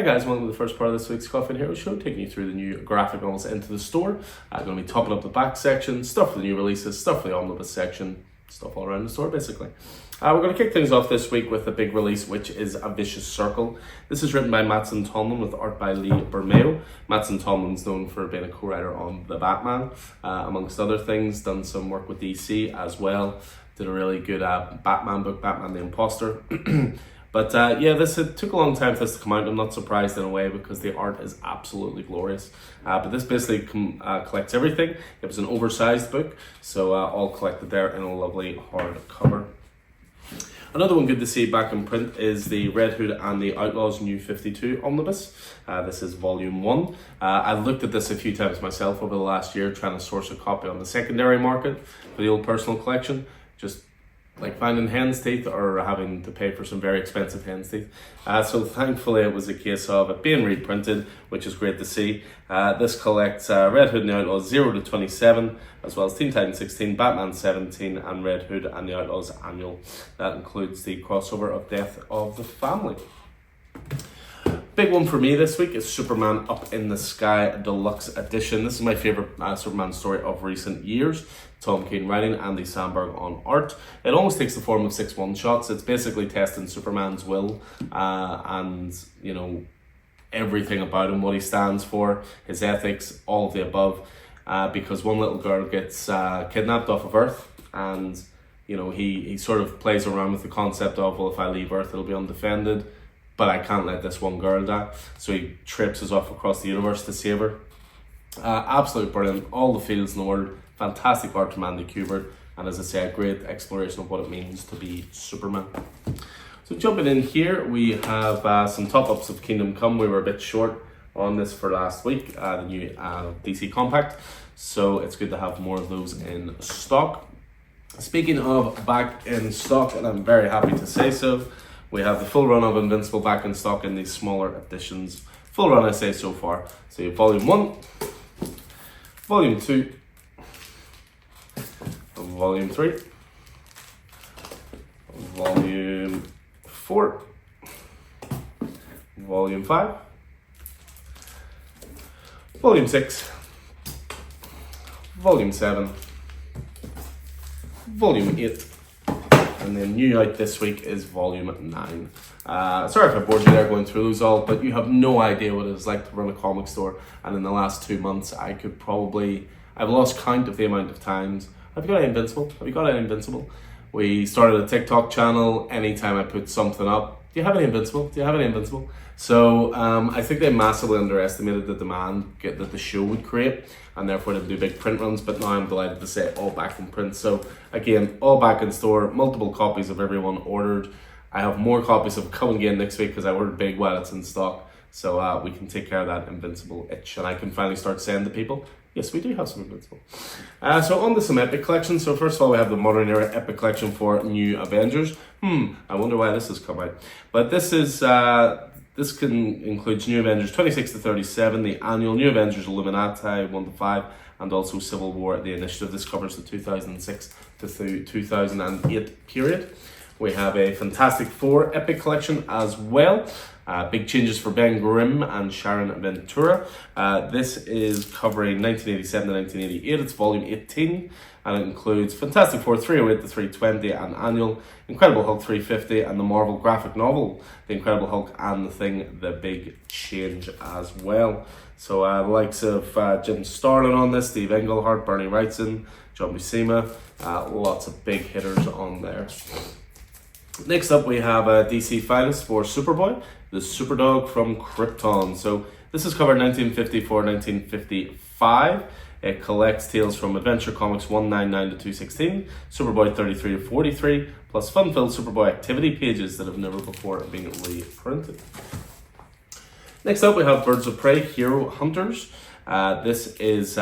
Hi guys, welcome to the first part of this week's Coffee and Hero Show, taking you through the new graphic novels into the store. Going to be topping up the back section, stuff for the new releases, stuff for the omnibus section, stuff all around the store basically. We're going to kick things off this week with a big release, which is A Vicious Circle. This is written by Mattson Tomlin with art by Lee Bermejo. Mattson Tomlin's known for being a co-writer on The Batman, amongst other things, done some work with DC as well. Did a really good Batman book, Batman the Imposter. But yeah, it took a long time for this to come out. I'm not surprised in a way because the art is absolutely glorious. But this basically collects everything. It was an oversized book, so all collected there in a lovely hardcover. Another one good to see back in print is the Red Hood and the Outlaws New 52 Omnibus. This is volume 1. I've looked at this a few times myself over the last year, trying to source a copy on the secondary market for the old personal collection. Just like finding hen's teeth or having to pay for some very expensive hen's teeth. So thankfully it was a case of it being reprinted, which is great to see. This collects Red Hood and the Outlaws 0 to 27, as well as Teen Titans 16, Batman 17, and Red Hood and the Outlaws Annual. That includes the crossover of Death of the Family. Big one for me this week is Superman Up in the Sky Deluxe Edition. This is my favourite Superman story of recent years. Tom King writing, Andy Samberg on art. It almost takes the form of 6 one-shots. It's basically testing Superman's will and, you know, everything about him, what he stands for, his ethics, all of the above. Because one little girl gets kidnapped off of Earth, and, you know, he sort of plays around with the concept of, well, if I leave Earth, it'll be undefended, but I can't let this one girl die. So he trips us off across the universe to save her. Absolutely brilliant. All the feels in the world. Fantastic art from Andy Kubert, and as I say, a great exploration of what it means to be Superman. So jumping in here, we have some top-ups of Kingdom Come. We were a bit short on this for last week, the new DC Compact, so it's good to have more of those in stock. Speaking of back in stock, and I'm very happy to say so, we have the full run of Invincible back in stock in these smaller editions. Full run, I say, so far. So you have Volume 1, Volume 2, Volume 3, Volume 4, Volume 5, Volume 6, Volume 7, Volume 8, and then new out this week is Volume 9. Sorry if I bored you there going through those all, but you have no idea what it's like to run a comic store, and in the last 2 months I've lost count of the amount of times. Have you got any Invincible? Have you got any Invincible? We started a TikTok channel. Anytime I put something up, do you have any Invincible? Do you have any Invincible? So I think they massively underestimated the demand that the show would create, and therefore they do big print runs. But now I'm delighted to say all back in print. So again, all back in store, multiple copies of everyone ordered. I have more copies of coming again next week because I ordered big while it's in stock. So we can take care of that Invincible itch, and I can finally start saying to people, yes, we do have some Invincible. So on to some Epic Collection. So first of all, we have the Modern Era Epic Collection for New Avengers. I wonder why this has come out. But this is includes New Avengers 26 to 37, the annual New Avengers Illuminati 1 to 5, and also Civil War, the Initiative. This covers the 2006 to 2008 period. We have a Fantastic Four Epic Collection as well. Big changes for Ben Grimm and Sharon Ventura. This is covering 1987 to 1988. It's volume 18, and it includes Fantastic Four 308 to 320 and Annual, Incredible Hulk 350, and the Marvel graphic novel, The Incredible Hulk and the Thing, The Big Change as well. So the likes of Jim Starlin on this, Steve Englehart, Bernie Wrightson, John Buscema, lots of big hitters on there. Next up, we have DC Finest for Superboy, the Superdog from Krypton. So this is covered 1954-1955. It collects tales from Adventure Comics 199 to 216, Superboy 33 to 43, plus fun-filled Superboy activity pages that have never before been reprinted. Next up, we have Birds of Prey Hero Hunters. This is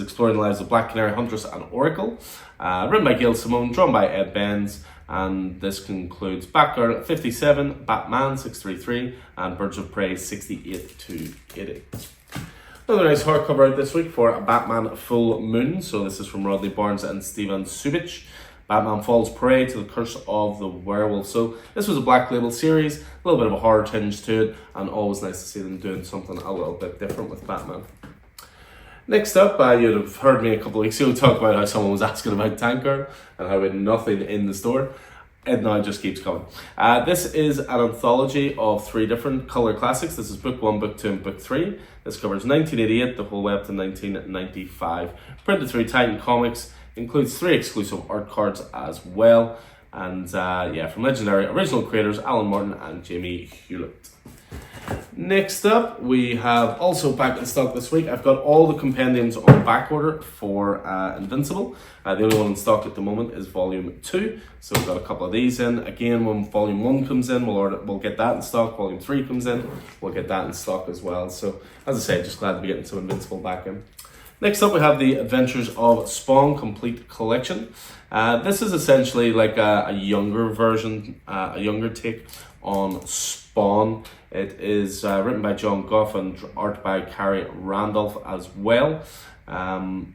exploring the lives of Black Canary, Huntress, and Oracle. Written by Gail Simone, drawn by Ed Benz. And this concludes Batgirl 57, Batman 633, and Birds of Prey 68 to 80. Another nice hardcover out this week for Batman Full Moon. So this is from Rodney Barnes and Steven Subich. Batman falls prey to the curse of the werewolf. So this was a Black Label series, a little bit of a horror tinge to it, and always nice to see them doing something a little bit different with Batman. Next up, you'd have heard me a couple of weeks ago talk about how someone was asking about Tankard and how we had nothing in the store. It now just keeps coming. This is an anthology of 3 different colour classics. This is book 1, book 2, and book 3. This covers 1988 the whole way up to 1995. Printed through Titan Comics. Includes 3 exclusive art cards as well. And from legendary original creators Alan Martin and Jamie Hewlett. Next up, we have also back in stock this week. I've got all the compendiums on back order for Invincible. The only one in stock at the moment is Volume 2. So we've got a couple of these in. Again, when Volume 1 comes in, we'll get that in stock. Volume 3 comes in, we'll get that in stock as well. So, as I say, just glad to be getting some Invincible back in. Next up, we have the Adventures of Spawn Complete Collection. This is essentially like a younger version, a younger take on Spawn. It is written by John Goff and art by Carrie Randolph as well. One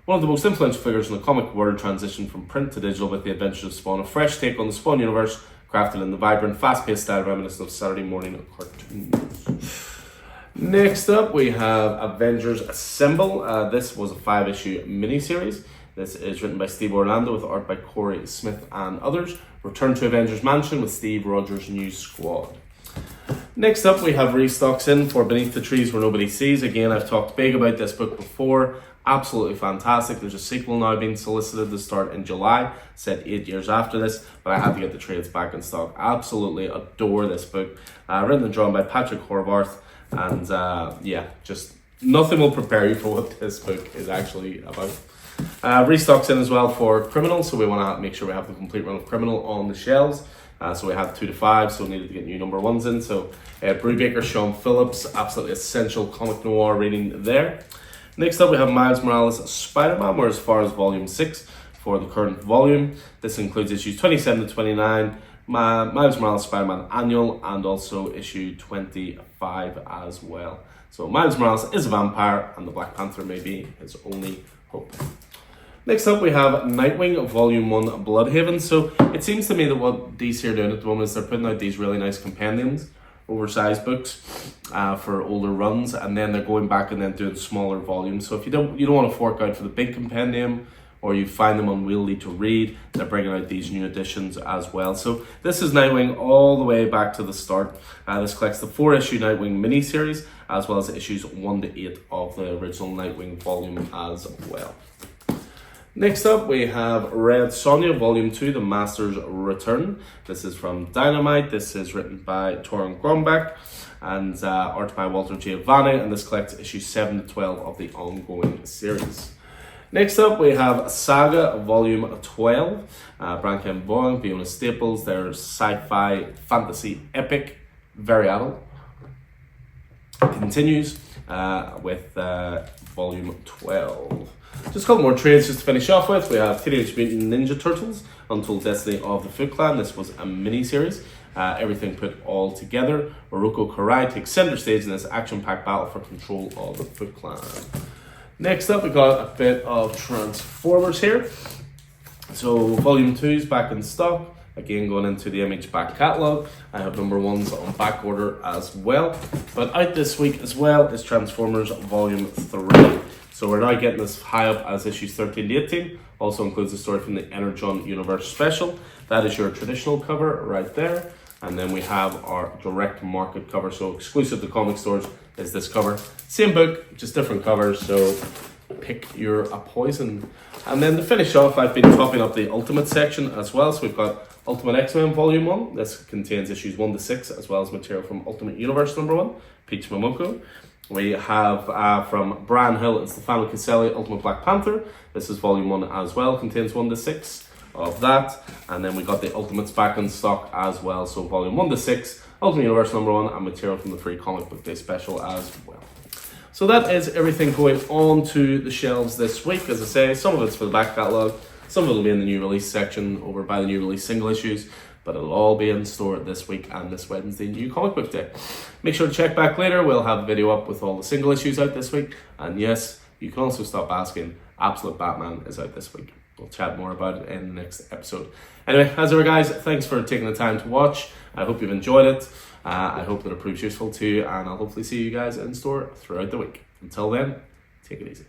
of the most influential figures in the comic world transitioned from print to digital with the Adventures of Spawn, a fresh take on the Spawn universe, crafted in the vibrant, fast-paced style reminiscent of Saturday morning cartoons. Next up, we have Avengers Assemble. This was a 5-issue miniseries. This is written by Steve Orlando with art by Corey Smith and others. Return to Avengers Mansion with Steve Rogers' new squad. Next up, we have restocks in for Beneath the Trees Where Nobody Sees. Again, I've talked big about this book before. Absolutely fantastic. There's a sequel now being solicited to start in July, set 8 years after this, but I had to get the trades back in stock. Absolutely adore this book. Written and drawn by Patrick Horvath. And just nothing will prepare you for what this book is actually about. Restocks in as well for Criminal, so we want to make sure we have the complete run of Criminal on the shelves. So we had 2 to 5, so we needed to get new number 1s in. So Brubaker, Sean Phillips, absolutely essential comic noir reading there. Next up, we have Miles Morales' Spider-Man. We're as far as Volume 6 for the current volume. This includes issues 27 to 29. Miles Morales Spider-Man Annual, and also issue 25 as well. So Miles Morales is a vampire, and the Black Panther may be his only hope. Next up, we have Nightwing Volume 1 Bloodhaven. So it seems to me that what DC are doing at the moment is they're putting out these really nice compendiums, oversized books for older runs, and then they're going back and then doing smaller volumes. So if you don't want to fork out for the big compendium, or you find them unwieldy to read, they're bringing out these new editions as well. So this is Nightwing all the way back to the start. This collects the 4-issue Nightwing miniseries, as well as issues 1 to 8 of the original Nightwing volume as well. Next up, we have Red Sonja Volume 2, The Master's Return. This is from Dynamite. This is written by Torun Grønbekk and art by Walter Giovanni, and this collects issues 7 to 12 of the ongoing series. Next up, we have Saga Volume 12, Branka and Boeing, Fiona Staples, their sci-fi fantasy epic, very adult. Continues with Volume 12. Just a couple more trades just to finish off with. We have Teenage Mutant Ninja Turtles, Untold Destiny of the Foot Clan. This was a mini-series. Everything put all together. Oroko Karai takes center stage in this action-packed battle for control of the Foot Clan. Next up, we got a bit of Transformers here. So Volume 2 is back in stock. Again, going into the Image back catalogue. I have number 1s on back order as well. But out this week as well is Transformers Volume 3. So we're now getting this high up as issues 13 to 18. Also includes a story from the Energon Universe Special. That is your traditional cover right there. And then we have our direct market cover. So exclusive to comic stores is this cover. Same book, just different covers. So pick your poison. And then to finish off, I've been topping up the Ultimate section as well. So we've got Ultimate X-Men Volume 1. This contains issues 1 to 6, as well as material from Ultimate Universe number 1, Peach Momoko. We have from Brian Hill and Stefano Caselli, Ultimate Black Panther. This is Volume 1 as well, contains 1 to 6 of that. And then we got the Ultimates back in stock as well. So Volume 1 to 6, Ultimate Universe number 1, and material from the free Comic Book Day special as well. So that is everything going on to the shelves this week. As I say, some of it's for the back catalogue, some of it will be in the new release section over by the new release single issues, but it'll all be in store this week and this Wednesday, New Comic Book Day. Make sure to check back later. We'll have a video up with all the single issues out this week. And yes, you can also stop asking. Absolute Batman is out this week. we'll chat more about it in the next episode. Anyway, as ever guys, thanks for taking the time to watch. I hope you've enjoyed it. I hope that it proves useful to you, and I'll hopefully see you guys in store throughout the week. Until then, take it easy.